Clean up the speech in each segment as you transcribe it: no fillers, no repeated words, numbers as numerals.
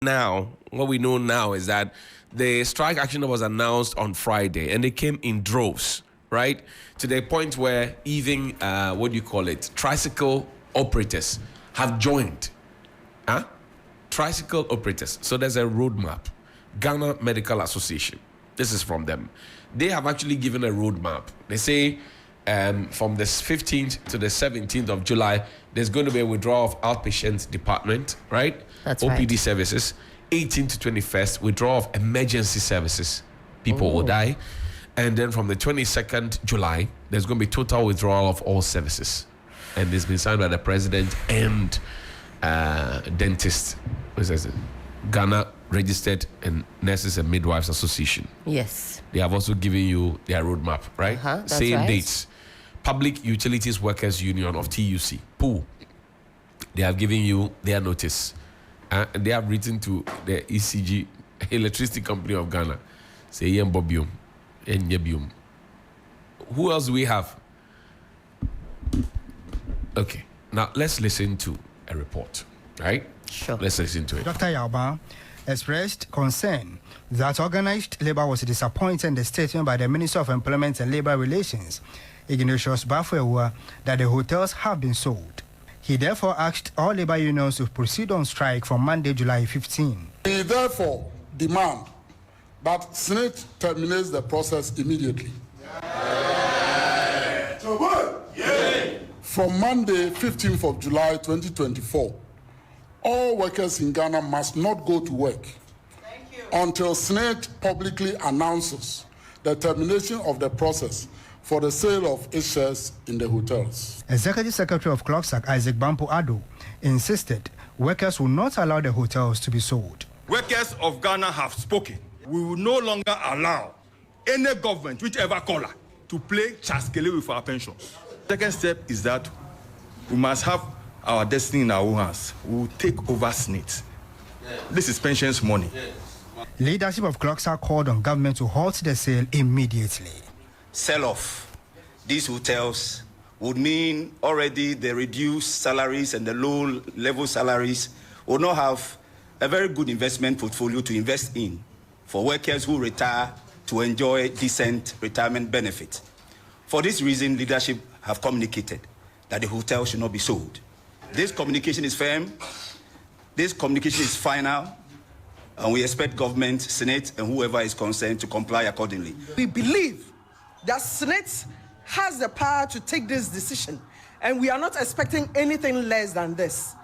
Now, what we know now is that the strike action was announced on Friday, and they came in droves, right? To the point where even tricycle operators have joined. Tricycle operators. So there's a roadmap. Ghana Medical Association. This is from them. They have actually given a roadmap. They say from the 15th to the 17th of July, there's going to be a withdrawal of outpatient department, right? That's OPD right. services. 18th to 21st, withdrawal of emergency services. People will die. And then from the 22nd July, there's going to be total withdrawal of all services. And it's been signed by the president and dentist, Ghana Registered and Nurses and Midwives Association. Yes. They have also given you their roadmap, right? That's Same right. dates. Public Utilities Workers Union of TUC, POO. They have given you their notice. And they have written to the ECG, Electricity Company of Ghana. Say, Bobium, Yebium. Who else do we have? Okay. Now, let's listen to a report, right? Sure. Let's listen to it. Dr. Yalba expressed concern that organized labor was disappointed in the statement by the Minister of Employment and Labor Relations, Ignatius Bafwewa, that the hotels have been sold. He therefore asked all labor unions to proceed on strike from Monday, July 15. We therefore demand that SSNIT terminates the process immediately. From Monday, 15th of July 2024, all workers in Ghana must not go to work until SSNIT publicly announces the termination of the process for the sale of its shares in the hotels. Executive Secretary of Clocksack, Isaac Bampo Addo, insisted workers will not allow the hotels to be sold. Workers of Ghana have spoken. We will no longer allow any government, whichever color, to play chaskele with our pensions. Second step is that we must have our destiny in our own hands. We will take over SSNIT. This is pensions money. Leadership of Clocksack called on government to halt the sale immediately. Sell off these hotels would mean already the reduced salaries and the low level salaries will not have a very good investment portfolio to invest in for workers who retire to enjoy decent retirement benefits. For this reason, leadership have communicated that the hotel should not be sold. This communication is firm, this communication is final, and we expect government, Senate, and whoever is concerned to comply accordingly. We believe that SSNIT has the power to take this decision, and we are not expecting anything less than this.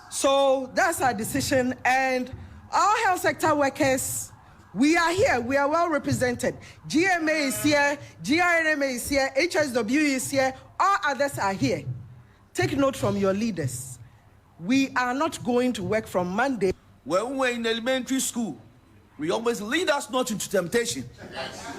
So that's our decision, and our health sector workers, we are here, we are well represented. GMA is here, GRNMA is here, HSW is here, all others are here. Take note from your leaders. We are not going to work from Monday. When we were in elementary school, we always lead us not into temptation.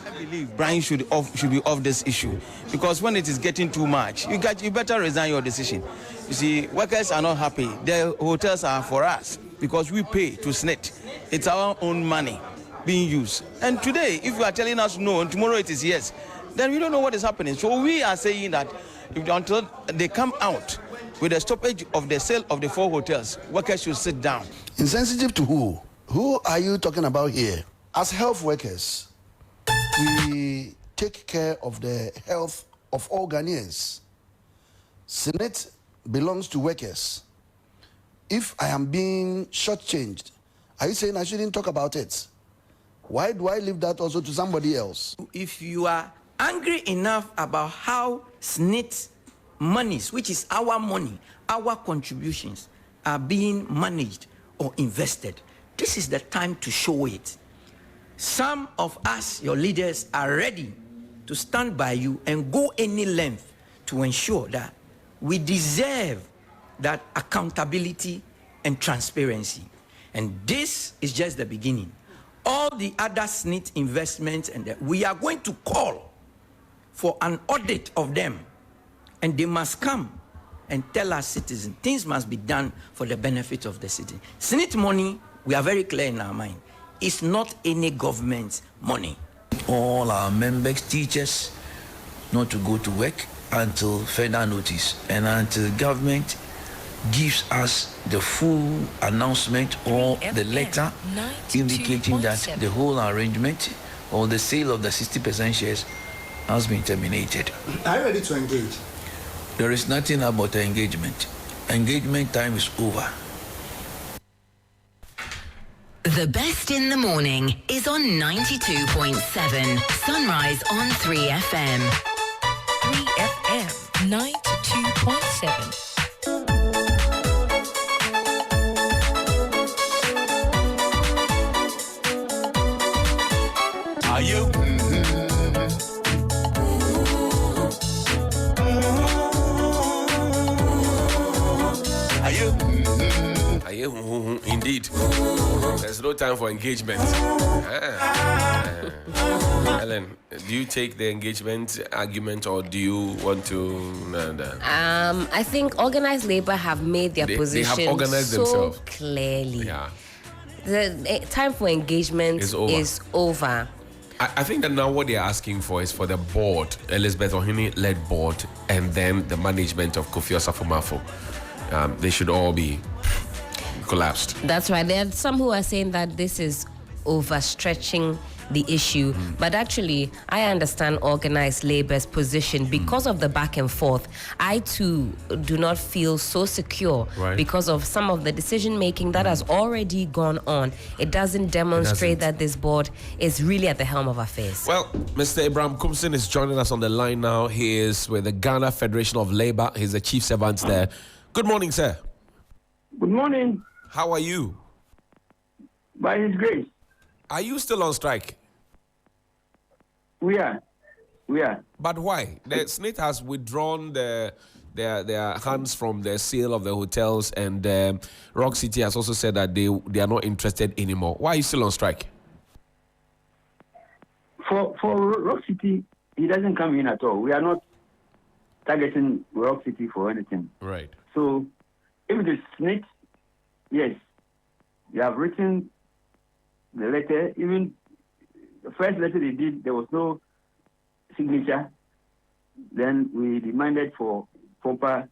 I believe Brian should be off this issue, because when it is getting too much, you better resign your decision. You see, workers are not happy. The hotels are for us because we pay to SSNIT. It's our own money being used. And today, if you are telling us no and tomorrow it is yes, then we don't know what is happening. So we are saying that until they come out with a stoppage of the sale of the 4 hotels, workers should sit down. Insensitive to who? Who are you talking about here? As health workers, we take care of the health of all Ghanaians. SSNIT belongs to workers. If I am being shortchanged, are you saying I shouldn't talk about it? Why do I leave that also to somebody else? If you are angry enough about how SSNIT monies, which is our money, our contributions, are being managed or invested, this is the time to show it. Some of us, your leaders, are ready to stand by you and go any length to ensure that we deserve that accountability and transparency. And this is just the beginning. All the other SSNIT investments, and we are going to call for an audit of them, and they must come and tell our citizens things must be done for the benefit of the city. SSNIT money, we are very clear in our mind, is not any government's money. All our members, teachers, not to go to work until further notice, and until government gives us the full announcement or the letter indicating that the whole arrangement or the sale of the 60% shares has been terminated. Are you ready to engage? There is nothing about the engagement. Engagement time is over. The best in the morning is on 92.7 Sunrise on 3FM. 3FM 92.7. Are you? Indeed. There's no time for engagement. Helen, do you take the engagement argument or do you want to? I think organized labor have made their position they have organized so themselves clearly. Yeah. The time for engagement is over. I think that now what they're asking for is for the board, Elizabeth Ohini-led board, and then the management of Kofi Osafo-Maafo. They should all be collapsed. That's right. There are some who are saying that this is overstretching the issue, but actually I understand organized labor's position because of the back and forth. I too do not feel so secure because of some of the decision making that has already gone on. It doesn't demonstrate that this board is really at the helm of affairs. Well, Mr. Abraham Kumsin is joining us on the line now. He is with the Ghana Federation of Labor. He's the chief servant there. Good morning, sir. Good morning. How are you? By His grace. Are you still on strike? We are. But why? The SSNIT has withdrawn their hands from the sale of the hotels, and Rock City has also said that they are not interested anymore. Why are you still on strike? For Rock City, he doesn't come in at all. We are not targeting Rock City for anything. Right. So, if it is SSNIT, yes, they have written the letter. Even the first letter they did, there was no signature. Then we demanded for proper,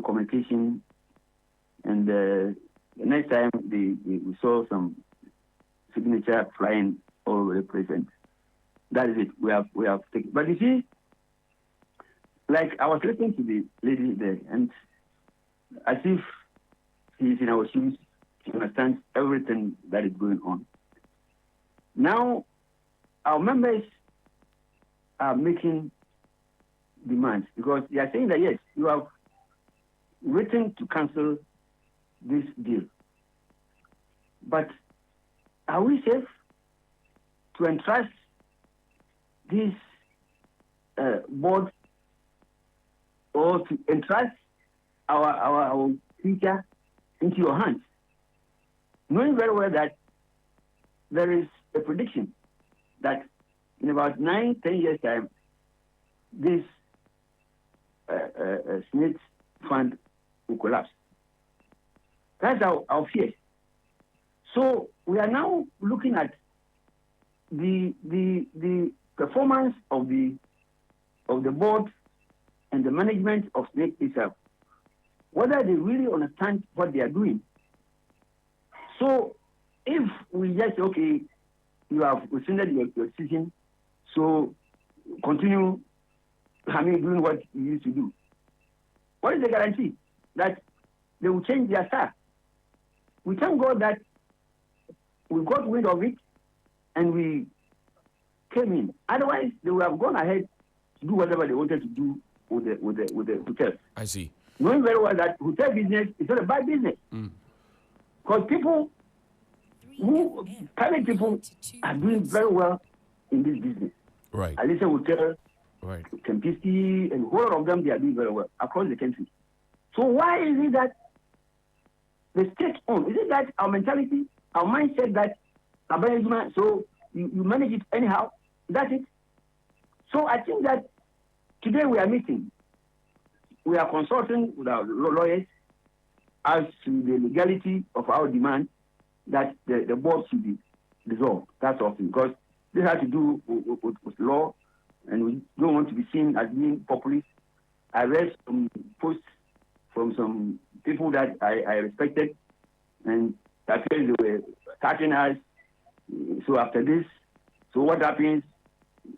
communication. And the next time we saw some signature flying all over the place. And that is it. We have taken. But you see, like I was listening to the lady there, and as if he's in our shoes, he understands everything that is going on. Now, our members are making demands because they are saying that, yes, you have written to cancel this deal. But are we safe to entrust this board or to entrust our future into your hands, knowing very well that there is a prediction that in about 9-10 years' time, this SSNIT fund will collapse. That's our fear. So we are now looking at the performance of the board and the management of SSNIT itself, whether they really understand what they are doing. So if we just say, okay, you have rescinded your decision, so continue doing what you used to do. What is the guarantee that they will change their style? We thank God that we got wind of it and we came in. Otherwise, they would have gone ahead to do whatever they wanted to do with the hotels. I see. Knowing very well that hotel business is not a bad business. Because private people are doing very well in this business. Right. Alicia Hotel, right, Kempisi, and a whole lot of them, they are doing very well across the country. So why is it that the state owned? Is it that our mentality, our mindset that so you manage it anyhow? That's it. So I think that today we are meeting. We are consulting with our lawyers as to the legality of our demand that the board should be dissolved. That's all. Because this has to do with law, and we don't want to be seen as being populist. I read some posts from some people that I respected, and that they were starting us. So after this, so what happens?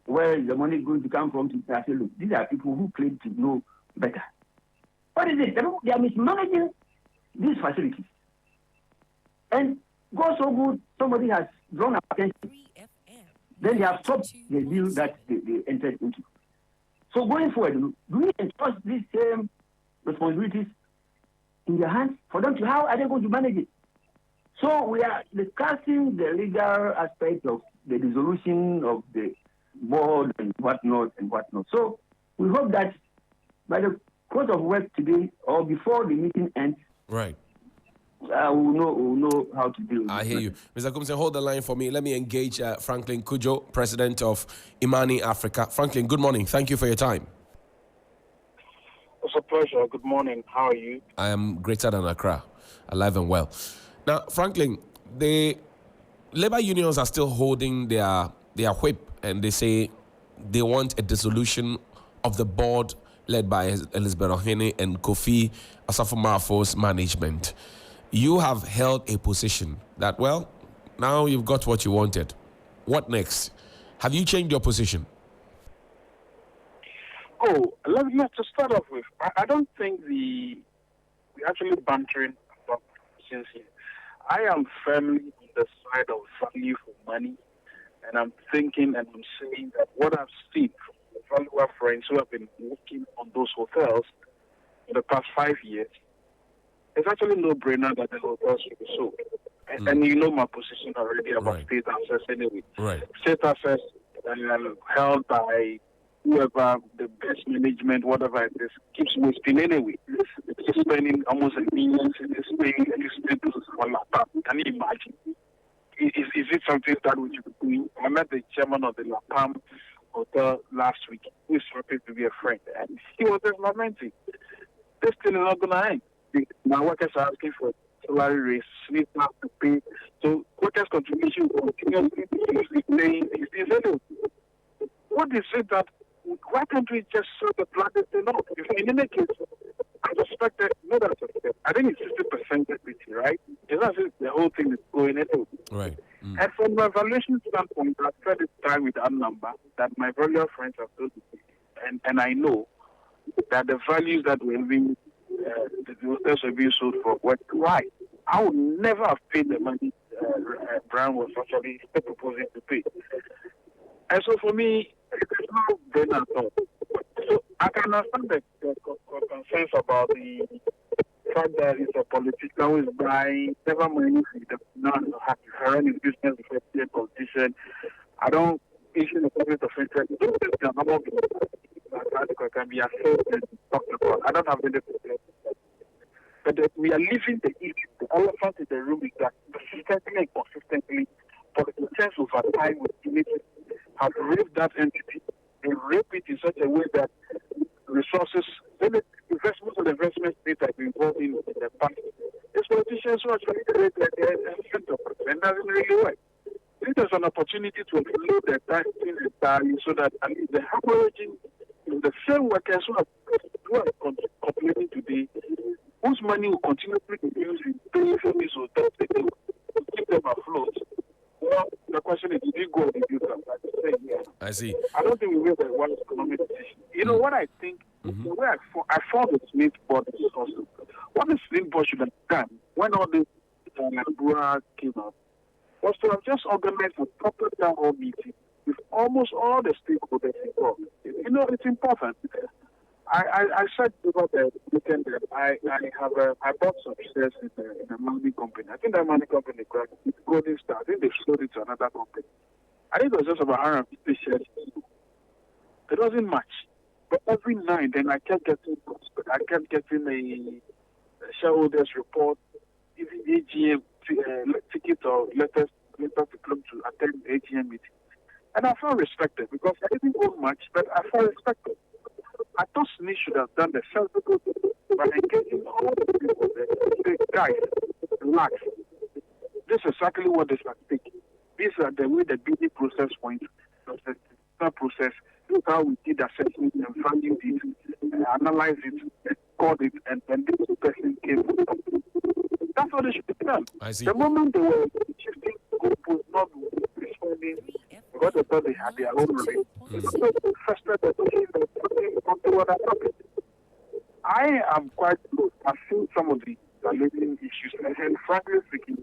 Where is the money going to come from? I say, look, these are people who claim to know better. What is it? They are mismanaging these facilities. And God so good, somebody has drawn attention. Then they have stopped the deal that they entered into. So going forward, do we entrust these same responsibilities in their hands for them to how are they going to manage it? So we are discussing the legal aspect of the dissolution of the board and whatnot and whatnot. So we hope that by the course of work today or before the meeting ends, right, we'll know how to deal with it. I hear you. Mr. Kumse, hold the line for me. Let me engage Franklin Kujo, President of Imani Africa. Franklin, good morning. Thank you for your time. It's a pleasure. Good morning. How are you? I am greater than Accra, alive and well. Now, Franklin, the labor unions are still holding their whip, and they say they want a dissolution of the board led by Elizabeth Ohene and Kofi Asafo-Marafo's management. You have held a position that, well, now you've got what you wanted. What next? Have you changed your position? Oh, let's just start off with, I don't think we're actually bantering about positions here. I am firmly on the side of value for money, and I'm thinking and I'm saying that what I've seen from the valuable friends who have been working on those hotels for the past 5 years, it's actually no-brainer that the hotels should be sold. And you know my position already about state assets anyway. Right. State assets held by whoever, the best management, whatever it is, keeps wasting anyway. It's spending almost $1 million in this thing, and you spend on laptop. Can you imagine? Is it something that we should be doing? I met the chairman of the La Palm Hotel last week, who is happy to be a friend, and he was just lamenting. This thing is not going to end. Now workers are asking for salary raise, SSNIT have to pay. So workers' contribution will continuously be paying. What is it that, why can't we just sort the planet thing out? In any case, I suspect that, no, that's a, I think it's 60% equity, right? It's not as if the whole thing is going into. Right. And from the valuation standpoint, I've tried to start with that number that my valuable friends have told me. And I know that the values that we're being the hotels are being sold for, why? I would never have paid the money Brown was actually proposing to pay. And so for me, it's not brain at all. So I can understand the concerns about the fact that it's a politician who is buying, never mind if the non run his business before a politician. I don't issue the conflict of interest. Those things can be assessed and talked about. I don't have any problem. But we are leaving the issue. The elephant in the room is that persistently and consistently, politicians over time with unity have raped that entity and rape it in such a way that resources, most of the investments they have been involved in the past, these politicians who actually create the center and doesn't really work. This is an opportunity to explode the thing entirely so that at least the hemorrhaging is the same workers who are complaining today, whose money will continuously be used in paying for these hotels to keep them afloat. Well, the question is, did you go or did you come? I see. I don't think we made the one economic decision. You know what I think? The way I thought the SSNIT board is also, what the SSNIT board should have done when all this Bua came up was to have just organized a proper town hall meeting with almost all the stakeholders involved. You know, it's important. I said about the weekend that I bought some shares in a mining company. I think that mining company cracked. It's Golden Star. I think they sold it to another company. I think it was just about 150 shares. It wasn't much. But every night, then I kept getting a shareholders report, even AGM ticket or letters to come to attend the AGM meeting. And I felt respected because I didn't own much, but I felt respected. I thought SSNIT should have done the sensible thing by engaging all the people there. Say, guys, relax. This is exactly what is at stake. These are the way the bidding process went. The process. Look how we did assessment and valued it, analyzed it. called it, and this person came. That's what they should have done. I see. The moment they were shifting, group was not responding because they thought they had their own rate. So frustrated onto what I'm talking. I am quite close. I've seen some of the relating issues, and frankly speaking,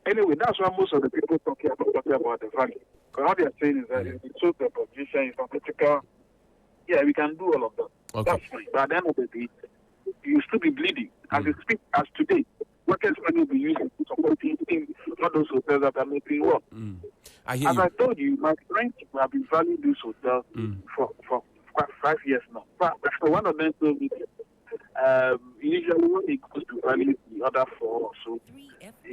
anyway, that's why most of the people talking about the value. Because all they are saying is that it's so the position is not critical. Yeah, we can do all of that. Okay. That's fine. But at the end of the day, you still be bleeding. As you speak, as today, workers' money will be used to support not those hotels that are making work. I hear As you. I told you, my friends have been valuing these hotels for 5 years now. But one of them told me initially when it goes to value the other four or so,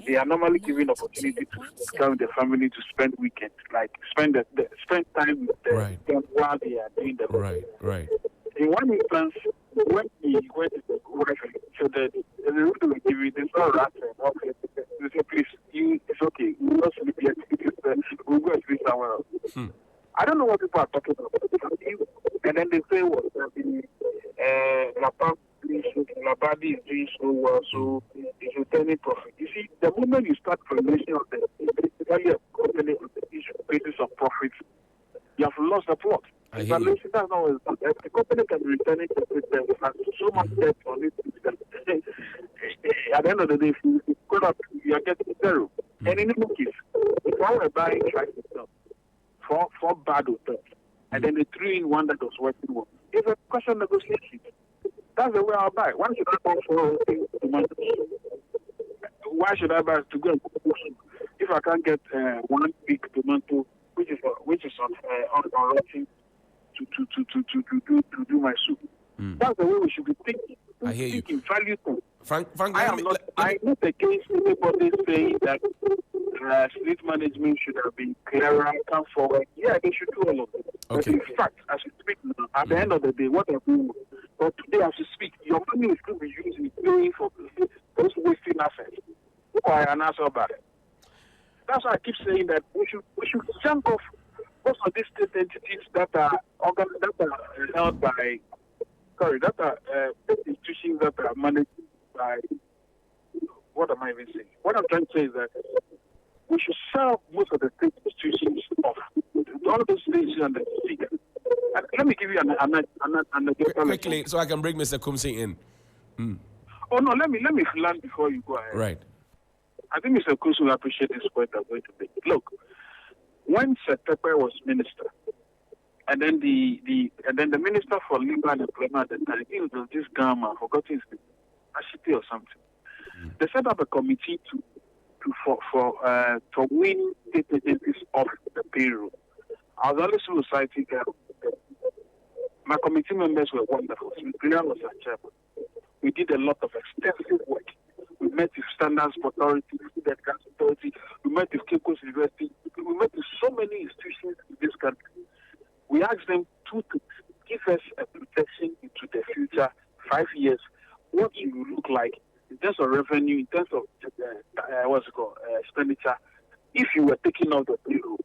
they are normally given opportunity to come with the family to spend weekends, like spend time with them while they are doing the work. Right. In one instance, when he went to the wife, so the room they were giving, they saw rat and okay, they said, please, it's okay, we will not sleep yet, we'll go and sleep somewhere else. I don't know what people are talking about. And then they say, well, Labadi is doing so well, so it's returning profit. You see, the moment you start promotion of the value of company on the basis of profits, you have lost the plot. I hear you. That's not what it's the company can be returning profit, has so much debt on it. At the end of the day, if you go up, you are getting zero. And in any case, if I were buying tracks for bad hotels, and then they threw in one that was working well, it's a question of negotiation. That's the way I'll buy. Why should I buy for tomatoes? Why should I buy to go and cook soup if I can't get one big tomato, which is on roasting to do my soup? That's the way we should be thinking. I hear you. Thinking value terms. Frank, I'm not against anybody saying that fleet management should have been clearer, come forward. Yeah, they should do all of it. Okay. But in fact, as we speak now, at the end of the day, what are we? But today, as we speak, your money will still be used in paying for those wasting assets. Why an answer about it? That's why I keep saying that we should jump off most of these state entities that are held by institutions that are managed by. What am I even saying? What I'm trying to say is that we should sell most of the state institutions off. All those things and the speaker. And let me give you an quickly, so I can bring Mr. Kumsi in. Oh no, let me land before you go ahead. Right. I think Mr. Kumsi will appreciate this point I'm going to make. Look, when Setepe was minister, and then the minister for labor and employment at the time, it was this guy, I forgot his name, Ashiti or something. They set up a committee to win state agencies off the payroll. I was only civil society guy. My committee members were wonderful. Brian was our chairman. We did a lot of extensive work. We met with Standards Authority, the Gas Authority, we met with Cape Coast University, we met with so many institutions in this country. We asked them to give us a protection into the future, 5 years, what it will look like in terms of revenue, in terms of expenditure. If you were taking out the payroll,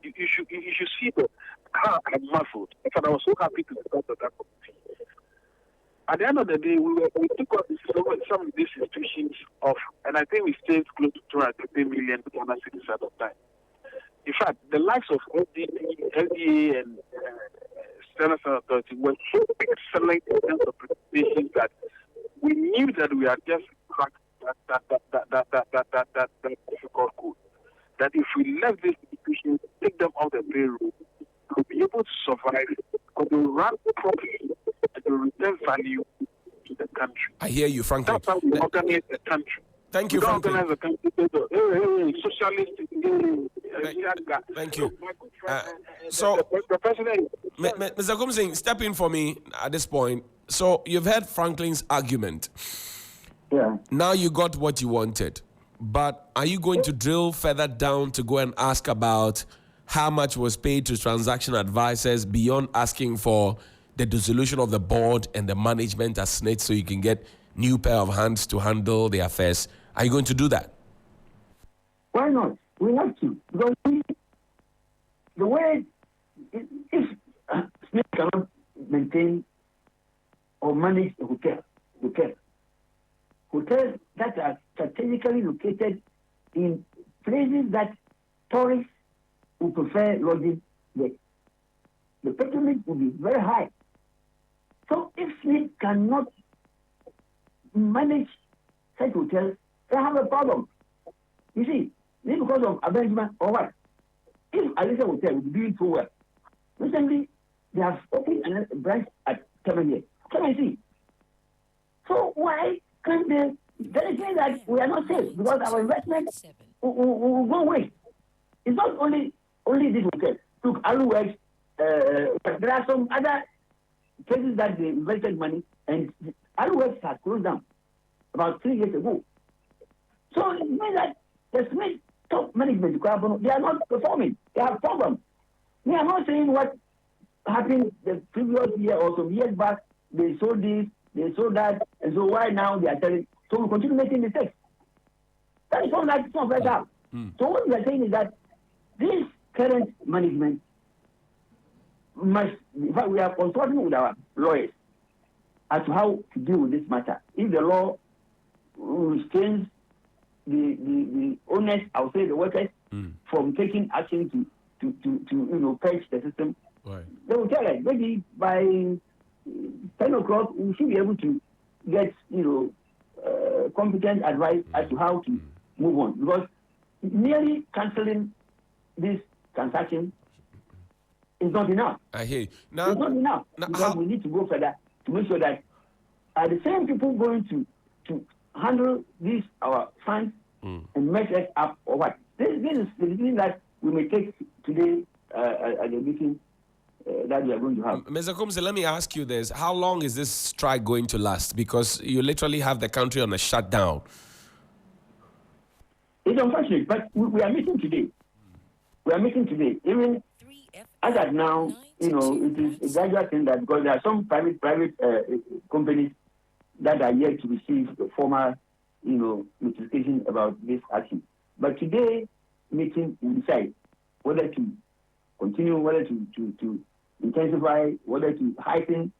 you should see the car and muffled. In fact, I was so happy to be part of that committee. At the end of the day, we took up some of these institutions off, and I think we saved close to 250 million Ghana cedis at the time. In fact, the likes of LDA and Standards Authority were so excellent in terms of presentations that we knew that we had just cracked that difficult code. That if we left these institutions, take them off the payroll, we'll be able to survive because they will run properly and they will return value to the country. I hear you, Franklin. That's how we organize the country. Thank you, Franklin. Organize the country. Socialist. Thank you. So, the president. Mr. Kumsing, step in for me at this point. So, you've heard Franklin's argument. Yeah. Now you got what you wanted. But are you going to drill further down to go and ask about how much was paid to transaction advisors beyond asking for the dissolution of the board and the management as SSNIT so you can get new pair of hands to handle the affairs? Are you going to do that? Why not? We have to. Because the way, if SSNIT cannot maintain or manage a hotel. Hotels that are strategically located in places that tourists would prefer lodging there. The patronage will be very high. So if SSNIT cannot manage such hotels, they have a problem. You see, this is because of arrangement or what? If Alicia Hotel is doing so well, recently they have opened a branch at Kevin. Come and see. So why can't they say that we are not safe because our investment will go away? It's not only this hotel. Look, Aluworks, there are some other places that they invested money, and Aluworks has closed down about 3 years ago. So it means that the SSNIT top management, they are not performing. They have problems. We are not saying what happened the previous year or some years back. They sold this, they sold that, and so why now they are telling? So we continue making mistakes. That is all that it's not right out. So what we are saying is that this current management must, in fact, we are consulting with our lawyers as to how to deal with this matter. If the law restrains the owners, I would say the workers, from taking action to purge the system, right, they will tell us maybe by 10 o'clock we should be able to get competent advice as to how to move on, because merely cancelling this transaction is not enough. I hear you. Now, it's not enough because we need to go further to make sure that are the same people going to handle these our funds and mess us up or what? This is the decision that we may take today at the meeting that we are going to have. Mr. Kumse, let me ask you this. How long is this strike going to last? Because you literally have the country on a shutdown. It's unfortunate, but we are meeting today. We are meeting today. Even as at now, it is a gradual thing that because there are some private companies that are yet to receive the formal, notification about this action. But today, meeting will decide whether to continue, whether to intensify, whether to heighten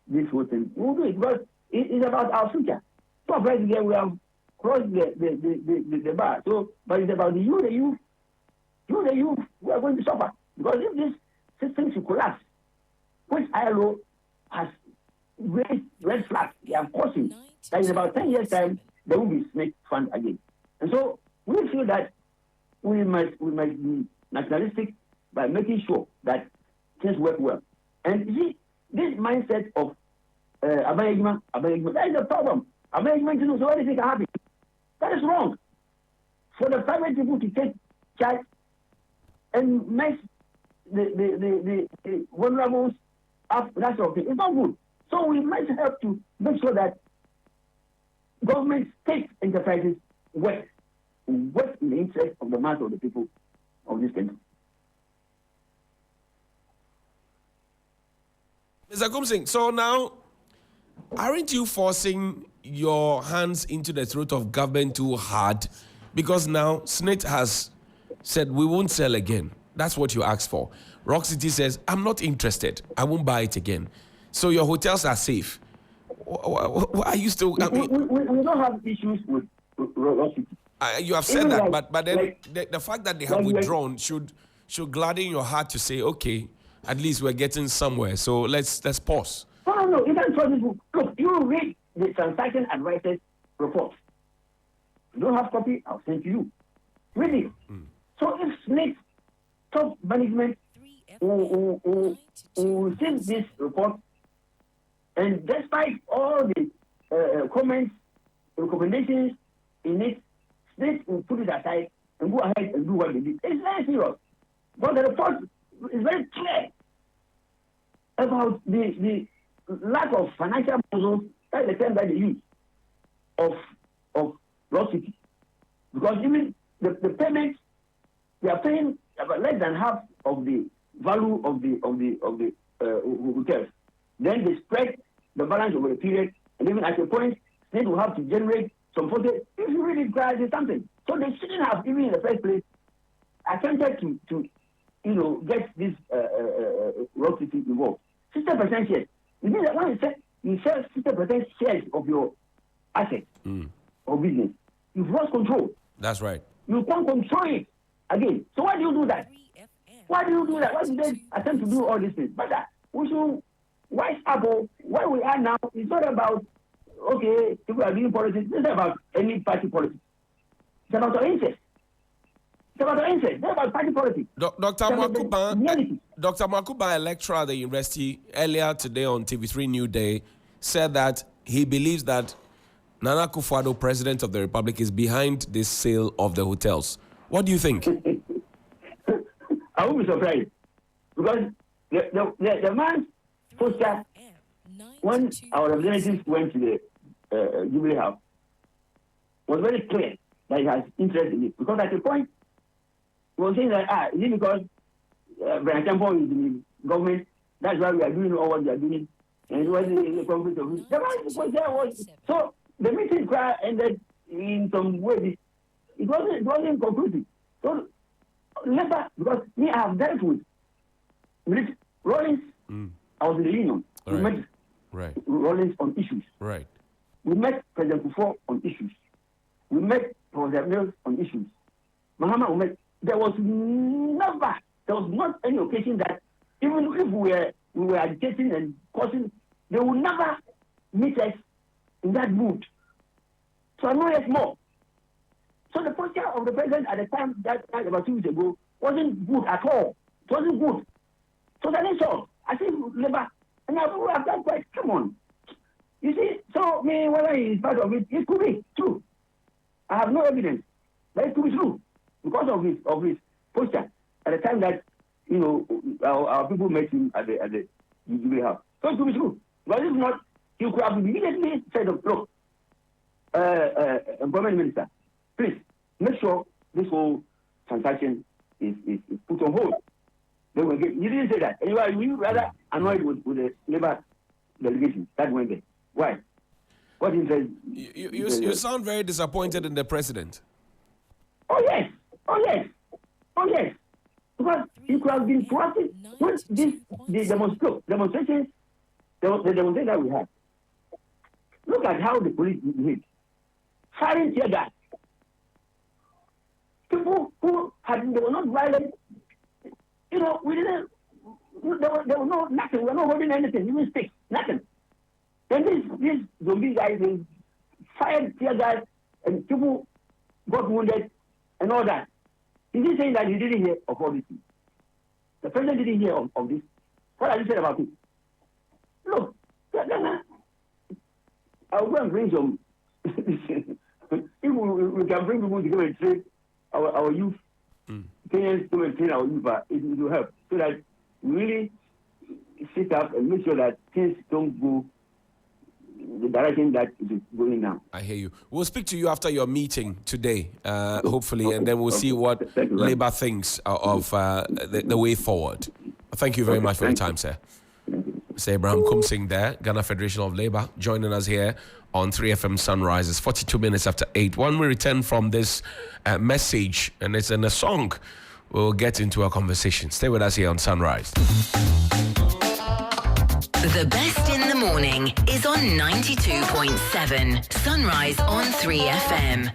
this whole thing. We'll do it because it's about our future. So right here we have crossed the bar. So, but it's about the youth who are going to suffer. Because if this system should collapse, which ILO has raised red flags, they are causing that in about 10 years' time, there will be SSNIT fund again. And so we feel that we must be nationalistic by making sure that things work well. And you see, this mindset of abandonment, that is the problem. Abandonment, so anything can happen. That is wrong. For the private people to take charge and mess the vulnerables up, that sort of thing. It's not good. So we must have to make sure that government, state enterprises work in the interest of the mass of the people of this country. Mr. Kumsing, so now, aren't you forcing your hands into the throat of government too hard? Because now SSNIT has said we won't sell again. That's what you asked for. Rock City says, I'm not interested. I won't buy it again. So your hotels are safe. Why are you still... we don't have issues with Rock City. You have said that, but then the fact that they have withdrawn should gladden your heart to say, okay, at least we're getting somewhere. So let's pause. No. You can't trust this. Look, you read the transaction advisors report. You don't have copy, I'll send to you. Read it. So if SSNIT top management will send this report, and despite all the comments, recommendations in it, SSNIT will put it aside and go ahead and do what they did. It's very serious. But the report is very clear about the lack of financial muscle, that's the term that they use, of Rock City. Because even the payments, they are paying about less than half of the value of the hotels. Then they spread the balance over a period, and even at a point, they will have to generate some footage. If you really try to something, so they shouldn't have even in the first place attempted to get this Rock City involved. 60% shares. It means that when you sell 60% shares of your assets or business, you've lost control. That's right. You can't control it again. So why do you do that? Why do you do that? Why do they attempt to do all these things? But we should wise up. Where we are now is not about, okay, people are doing politics. It's not about any party politics. It's about our interest. It's about our interest. It's not about party politics. Dr. Makuba, a lecturer at the university, earlier today on TV3 New Day, said that he believes that Nana Akufo-Addo, President of the Republic, is behind this sale of the hotels. What do you think? I won't be surprised. Because the man's poster, when our representatives went to the Jubilee House, was very clear that he has interest in it. Because at the point, he was saying that, is it because Brian Temple is in the government, that's why we are doing all what we are doing, and it wasn't in the conflict of it. The man's poster was, so the meeting ended in some way. It wasn't conclusive. So never, because me, I have dealt with Rollins. I was in the union. We met Rollins on issues. Right. We met President Kufuor on issues. We met Professor Mills on issues. Mahama, we met. There was not any occasion that even if we were agitating and causing, they would never meet us in that mood. So annoy us more. So the posture of the president at the time, that about 2 weeks ago, wasn't good at all. It wasn't good. So that is all. I think Labour, and I have done quite, come on. You see, so me, whether he is part of it, it could be true. I have no evidence, but it could be true because of his posture at the time that, you know, our people met him at the Jubilee House. So it could be true. But if not, he could have immediately said, look, employment minister, please make sure this whole transaction is put on hold. Then we you didn't say that. Anyway, we rather annoyed with the Labour delegation that went there. Why? What interest? You sound very disappointed in the president. Oh yes. Because he could have been proactive when the demonstrations that we had. Look at how the police behaved. Firing tear gas. People who they were not violent, you know, there was no nothing. We were not holding anything, even sticks, nothing. Then these zombie guys, they fired tear gas and people got wounded and all that. Is he saying that he didn't hear of all this? The president didn't hear of this. What have you said about it? Look, I'll go and bring some. If we can bring people to come and train our youth, Kenyans come and train our youth, it will help. So that we really sit up and make sure that things don't go the direction that it is going now. I hear you. We'll speak to you after your meeting today, hopefully, and then we'll see what Labour thinks of the way forward. Thank you very much for your time, sir. Mr. Abraham Kumsing there, Ghana Federation of Labour, joining us here on 3FM Sunrise. It's 42 minutes after 8. When we return from this message, and it's in a song, we'll get into a conversation. Stay with us here on Sunrise. The best in the morning is on 92.7 Sunrise on 3FM.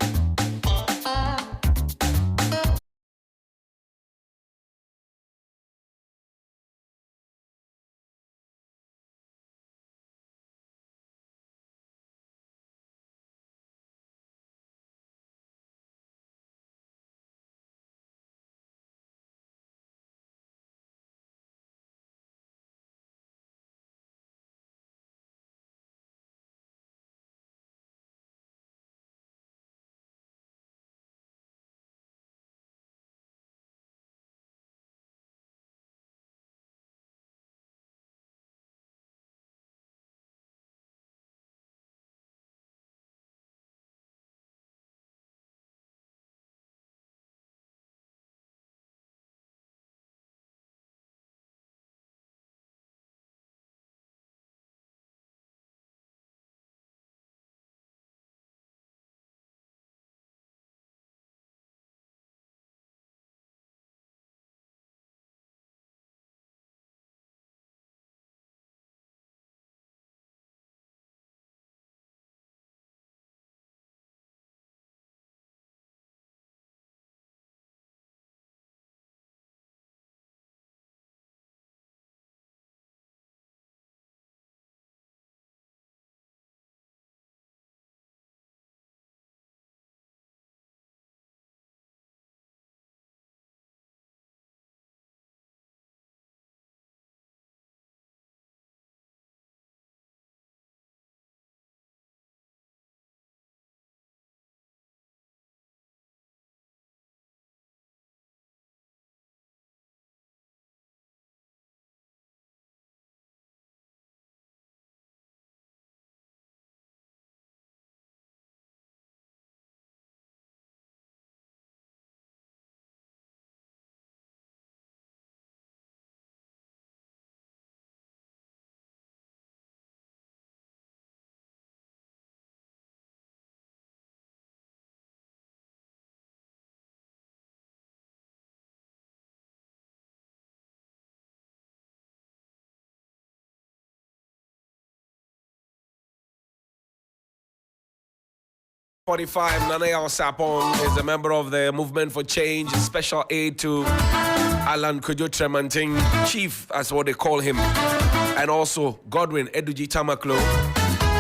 45, Nanaya Sapong is a member of the Movement for Change, special aid to Alan Kojo Tremanting, chief, that's what they call him. And also Godwin Eduji Tamaklo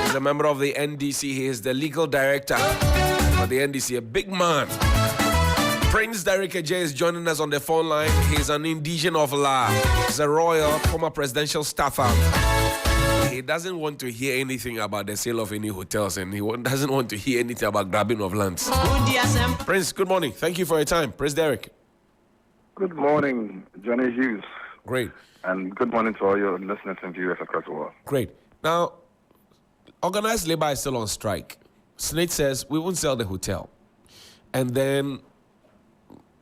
is a member of the NDC. He is the legal director of the NDC, a big man. Prince Derek J is joining us on the phone line. He's an indigenous of La. He's a royal, former presidential staffer. He doesn't want to hear anything about the sale of any hotels, and he doesn't want to hear anything about grabbing of lands. Prince, good morning. Thank you for your time. Prince Derek. Good morning, Johnny Hughes. Great. And good morning to all your listeners and viewers across the world. Great. Now, organized labor is still on strike. SSNIT says we won't sell the hotel. And then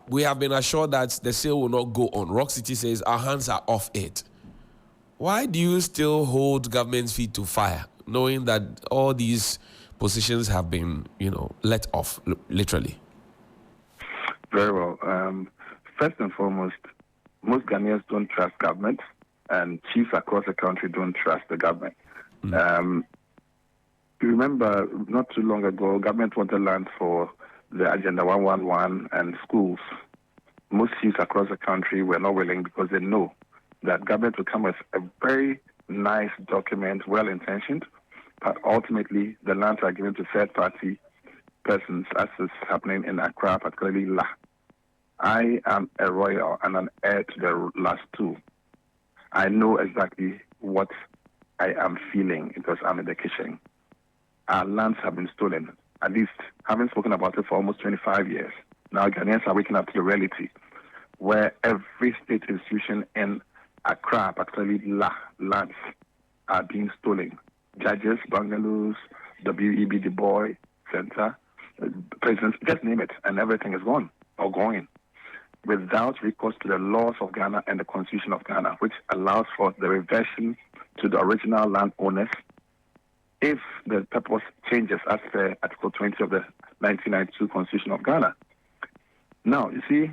we have been assured that the sale will not go on. Rock City says our hands are off it. Why do you still hold government's feet to fire, knowing that all these positions have been, let off, literally? Very well. First and foremost, most Ghanaians don't trust government, and chiefs across the country don't trust the government. You remember, not too long ago, government wanted land for the Agenda 111 and schools. Most chiefs across the country were not willing because they know that government will come with a very nice document, well-intentioned, but ultimately the lands are given to third-party persons, as is happening in Accra, particularly La. I am a royal and an heir to the last two. I know exactly what I am feeling because I'm in the kitchen. Our lands have been stolen. At least, having spoken about it for almost 25 years. Now Ghanaians are waking up to the reality where every state institution in Accra, particularly La, lands are being stolen. Judges, bungalows, WEB, the Boy Center, presidents, just name it, and everything is gone or going without recourse to the laws of Ghana and the Constitution of Ghana, which allows for the reversion to the original landowners if the purpose changes as per Article 20 of the 1992 Constitution of Ghana. Now, you see,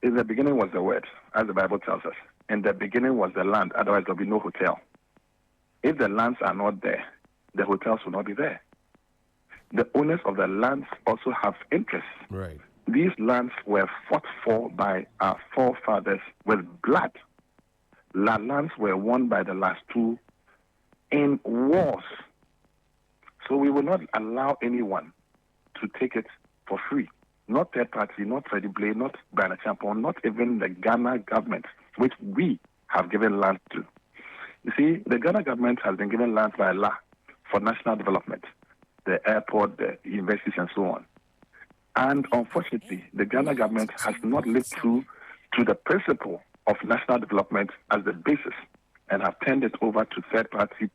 in the beginning was the word, as the Bible tells us. In the beginning was the land, otherwise there will be no hotel. If the lands are not there, the hotels will not be there. The owners of the lands also have interests. Right. These lands were fought for by our forefathers with blood. Lands were won by the last two in wars. So we will not allow anyone to take it for free. Not third party, not Freddie Blay, not Brian Champon, not even the Ghana government, which we have given land to. You see, the Ghana government has been given land by law for national development, the airport, the universities, and so on. And unfortunately, the Ghana government has not lived true to the principle of national development as the basis and have turned it over to third-party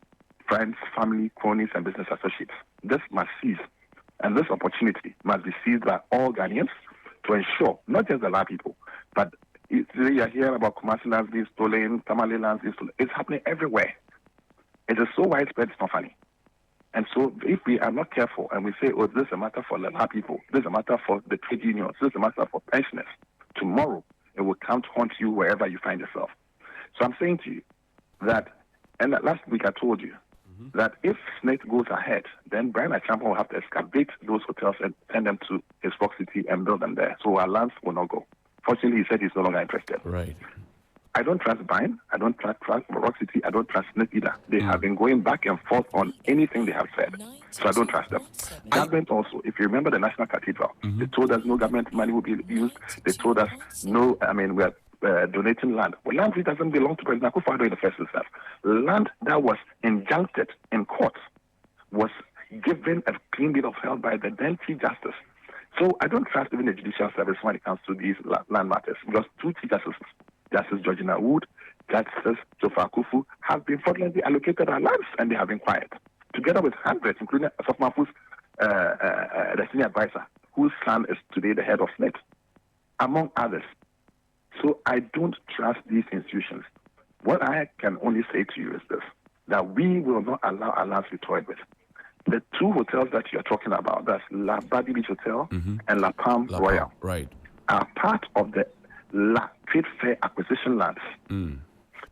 friends, family, cronies, and business associates. This must cease. And this opportunity must be seized by all Ghanaians to ensure, not just the La people, but today you are hearing about Kumasi lands being stolen, Tamale lands being stolen. It's happening everywhere. It is so widespread, it's not funny. And so if we are not careful and we say, oh, this is a matter for the La people, this is a matter for the trade unions, this is a matter for pensioners, tomorrow it will come to haunt you wherever you find yourself. So I'm saying to you that, and last week I told you, that if SSNIT goes ahead, then Brian Achampong will have to excavate those hotels and send them to his Rock City and build them there. So our lands will not go. Fortunately, he said he's no longer interested. Right. I don't trust Brian. I don't trust Rock City. I don't trust SSNIT either. They have been going back and forth on anything they have said. So I don't trust them. Government also, if you remember the National Cathedral, they told us no government money will be used. They told us no, we are donating land. Well, land which doesn't belong to President Akufo-Addo in the first instance. Land that was injuncted in court was given a clean bill of health by the then Chief Justice. So I don't trust even the judicial service when it comes to these land matters, because two Chief Justices, Justice Georgina Wood, Justice Jofa Akufu, have been fraudulently allocated our lands, and they have been quiet, together with hundreds, including Asaf Mahfouz, the senior advisor, whose son is today the head of SSNIT, among others. So I don't trust these institutions. What I can only say to you is this, that we will not allow our lands to be toyed with. The two hotels that you're talking about, that's La Badi Beach Hotel and La Palm Royal, right, are part of the La Trade Fair acquisition lands,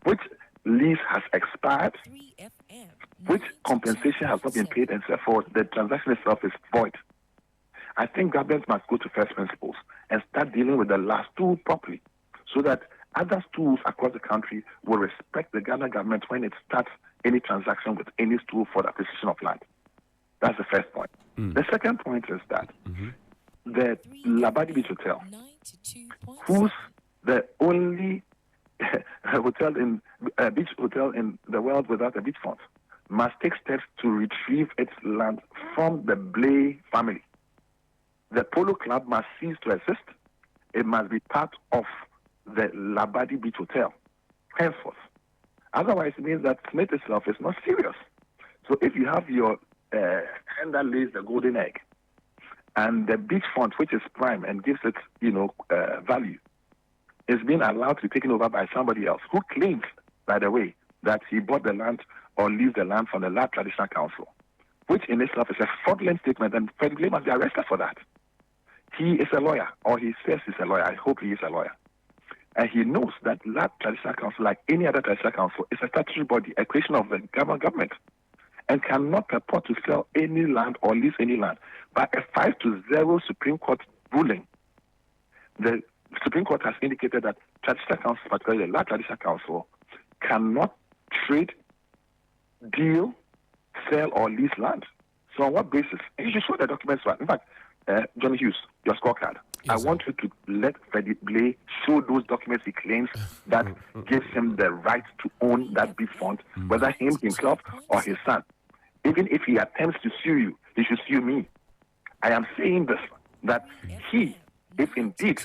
which lease has expired. which compensation has not been paid and so forth, the transaction itself is void. I think government must go to first principles and start dealing with the last stool properly so that other stools across the country will respect the Ghana government when it starts any transaction with any stool for the acquisition of land. That's the first point. The second point is that the Labadi Beach Hotel, who's the only hotel in beach hotel in the world without a beachfront, must take steps to retrieve its land from the Blay family. The Polo Club must cease to exist. It must be part of the Labadi Beach Hotel henceforth. Otherwise, it means that SSNIT itself is not serious. So if you have your hen that lays the golden egg, and the beachfront, which is prime and gives it, value, is being allowed to be taken over by somebody else who claims, by the way, that he bought the land or leased the land from the Land Traditional Council, which in itself is a fraudulent statement, and Fred Blay must be arrested for that. He is a lawyer, or he says he's a lawyer. I hope he is a lawyer. And he knows that Land Traditional Council, like any other traditional council, is a statutory body, a creation of the government, and cannot purport to sell any land or lease any land. By a 5-0 Supreme Court ruling, the Supreme Court has indicated that traditional councils, particularly the Land Traditional Council, cannot trade, deal, sell, or lease land. So on what basis? And you should show the documents. In fact, Johnny Hughes, your scorecard. Yes, I want you to let Freddie Blay show those documents he claims that gives him the right to own that big fund, whether himself or his son. Even if he attempts to sue you, he should sue me. I am saying this, that he, if indeed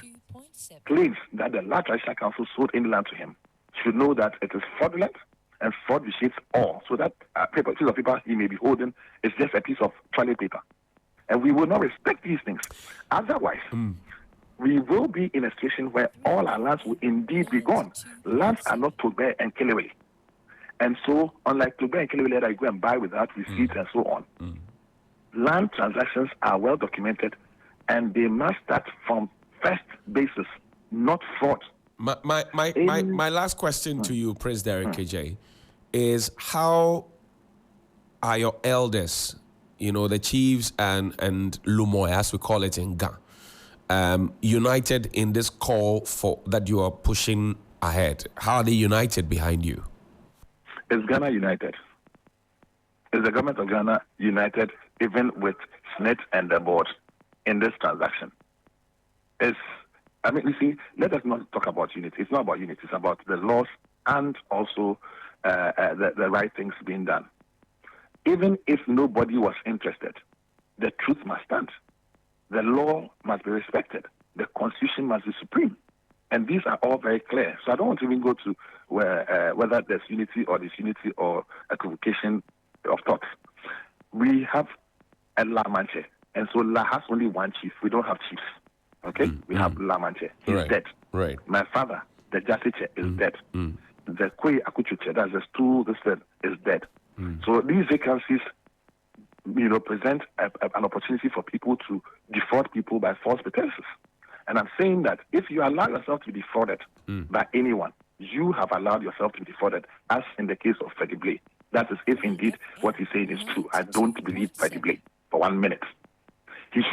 claims that the Land Traditional Council sold any land to him, should know that it is fraudulent, and fraud reshapes all. So that piece of paper he may be holding is just a piece of toilet paper. And we will not respect these things. Otherwise, we will be in a situation where all our lands will indeed be gone. Lands are not Togbe and Kelewele. And so, unlike Togbe and Kelewele that you go and buy without receipts and so on, land transactions are well documented, and they must start from first basis, not fraud. My last question to you, Prince Derek KJ, is how are your elders, the chiefs and Lumoy, as we call it in Ghana, united in this call for that you are pushing ahead? How are they united behind you? Is Ghana united? Is the government of Ghana united even with SSNIT and the board in this transaction? You see, let us not talk about unity. It's not about unity. It's about the laws and also the right things being done. Even if nobody was interested, the truth must stand. The law must be respected. The constitution must be supreme. And these are all very clear. So I don't want to even go to whether there's unity or disunity or equivocation of thoughts. We have a La Manche, and so La has only one chief. We don't have chiefs. Okay? We have La Manche. He's dead. Right. My father, the Jasiche, is dead. The Kwe Akuchuche, that's the stool, is dead. So these vacancies, present an opportunity for people to defraud people by false pretenses. And I'm saying that if you allow yourself to be defrauded by anyone, you have allowed yourself to be defrauded, as in the case of Freddie Blay. That is if indeed what he's saying is true. I don't believe Freddie Blay for 1 minute. He should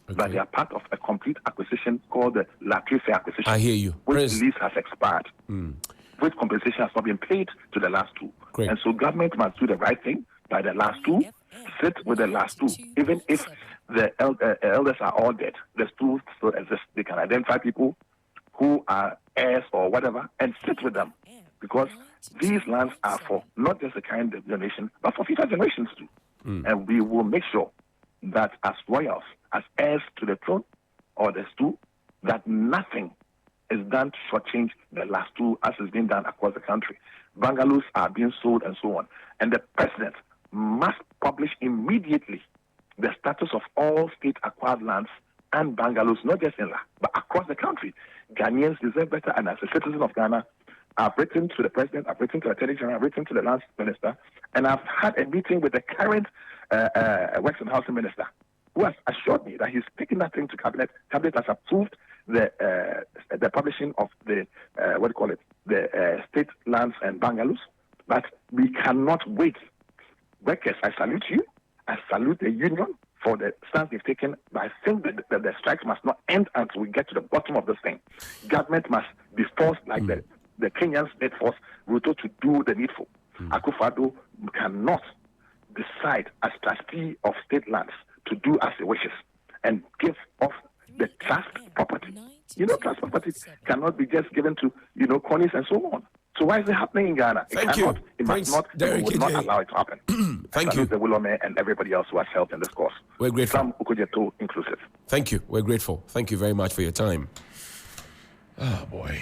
that they are part of a complete acquisition called the Latrese acquisition. I hear you. Which lease has expired. Which compensation has not been paid to the last two. And so government must do the right thing by the last two, sit with the last two. Even if the elders are all dead. The schools still exist. They can identify people who are heirs or whatever and sit with them, because these lands are for not just the current generation, but for future generations too. And we will make sure that as royals, as heirs to the throne or the stool, that nothing is done to shortchange the last two as is being done across the country. Bungalows are being sold and so on. And the president must publish immediately the status of all state-acquired lands and bungalows, not just in La, but across the country. Ghanaians deserve better, and as a citizen of Ghana, I've written to the president, I've written to the attorney general, I've written to the lands minister, and I've had a meeting with the current Works and Housing minister, who has assured me that he's taking that thing to cabinet. Cabinet has approved the publishing of the the state lands and bungalows, but we cannot wait. Workers, I salute you. I salute the union for the stance they've taken, but I think that the strikes must not end until we get to the bottom of this thing. Government must be forced, like the Kenyans made force Ruto to do the needful. Akufo-Addo cannot decide as trustee of state lands to do as he wishes and give off the trust property. Trust property cannot be just given to, cronies and so on. So why is it happening in Ghana? Thank you. It must not, we will not allow it to happen. Thank you. The Willome and everybody else who has helped in this cause. We're grateful. Sam Ukujeto inclusive. Thank you. We're grateful. Thank you very much for your time. Oh, boy.